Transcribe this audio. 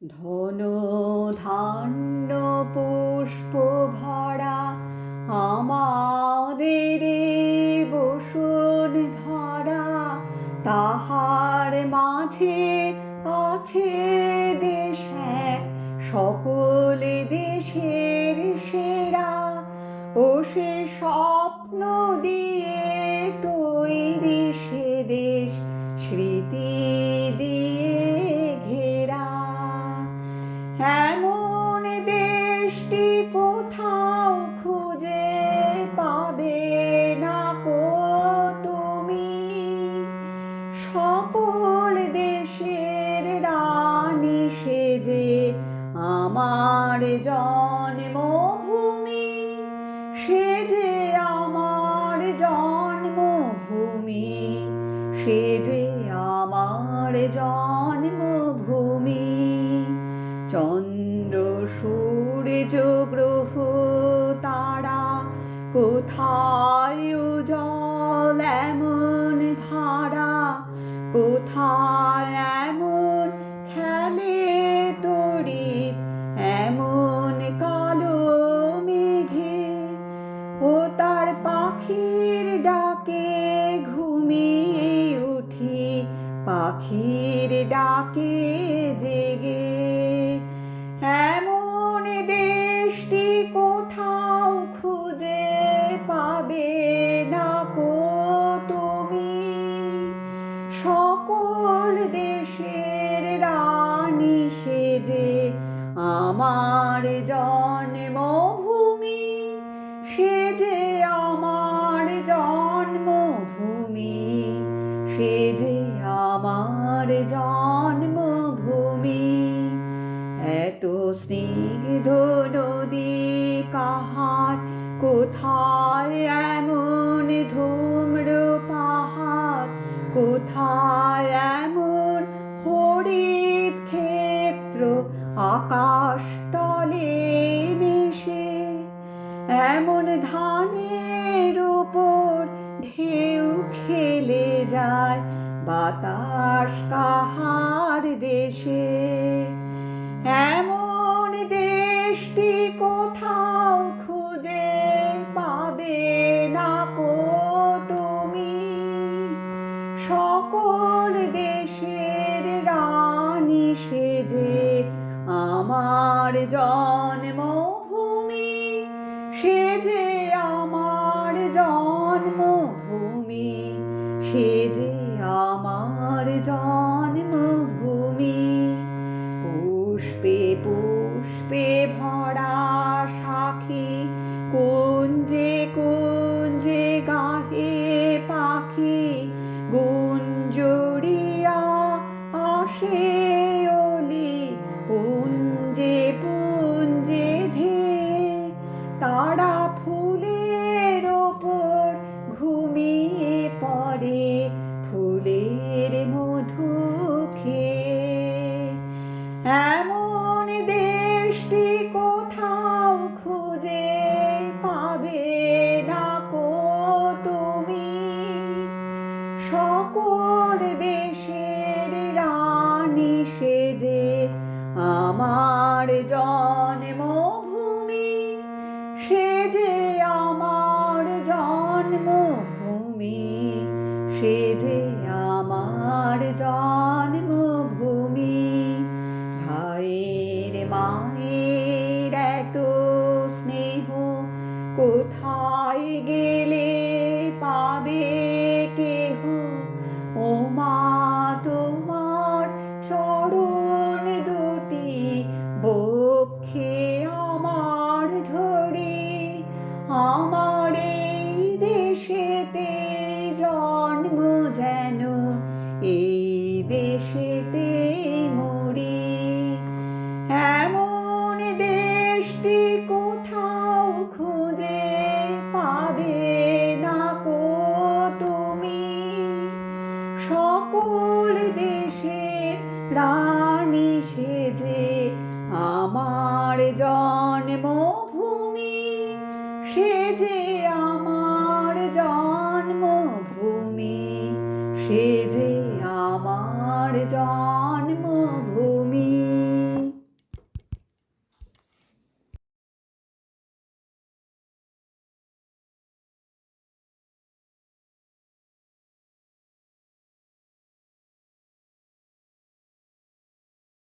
ধন ধান্য পুষ্প ভরা আমাদের বসুন ধরা, তাহার মাঝে আছে দেশ এক সকল দেশের সেরা। ও সে স্বপ্ন দিয়ে তৈরি সে দেশ স্মৃতি দিয়ে ঘেরা। এমন দেশটি কোথাও খুঁজে পাবে না কো তুমি, সকল দেশের রানী সেজে আমার জন্মভূমি, সেজে আমার জন্মভূমি, সেজে আমার জন্মভূমি। চন্দ্র সূর্য গ্রহ তারা কোথায় উজ্জ্বল এমন ধারা, কোথায় এমন খেলে তড়িৎ এমন কালো মেঘে। ও তার পাখির ডাকে ঘুমিয়ে উঠি, পাখির ডাকে জেগে। এমন দেশটি কোথাও খুঁজে পাবে না কো তুমি, সকল দেশের রানী সেজে আমার জন্মভূমি, সেজে আমার জন্মভূমি, সেজে আমার জন্মভূমি। এত স্নিগ্ধ নদী কাহার, কোথায় এমন ধূম্র পাহাড়, কোথায় এমন হরিত ক্ষেত্র আকাশ তলে মিশে। এমন ধানের উপর ঢেউ খেলে যায় বাতাস কাহার দেশে। এমন দেশটি কোথাও খুঁজে পাবে না কো তুমি, সকল দেশের রানী সেজে আমার জন্মভূমি, সেজে আমার জন্মভূমি, সেজে আমার জন্মভূমি। পুষ্পে পুষ্পে ভরা সাখী, কুঞ্জে কুঞ্জে গাহে পাখি, গুঞ্জরিয়া আসে অলি, পুঞ্জে পুঞ্জে ধেয়ে। তারা ফুলের ওপর ঘুমিয়ে পড়ে, ফুলের মধু খেয়ে। এমন দেশটি কোথাও খুঁজে পাবে না কো তুমি, সকল দেশের রানী সেজে আমার জন্মভূমি, সেজে আমার জন্মভূমি, সেজে আমার জন্মভূমি। ভাইয়ের মায়ের এত স্নেহ কোথায় গেলে পাবে কেহ। ও মা তোমার চরণ দুটি বক্ষে আমার ধরি, আমার এই দেশেতে জন্ম যেন এই দেশেতে মরি। এমন দেশটি কোথাও খুঁজে পাবে না কো তুমি, সকল দেশের রানী সেজে আমার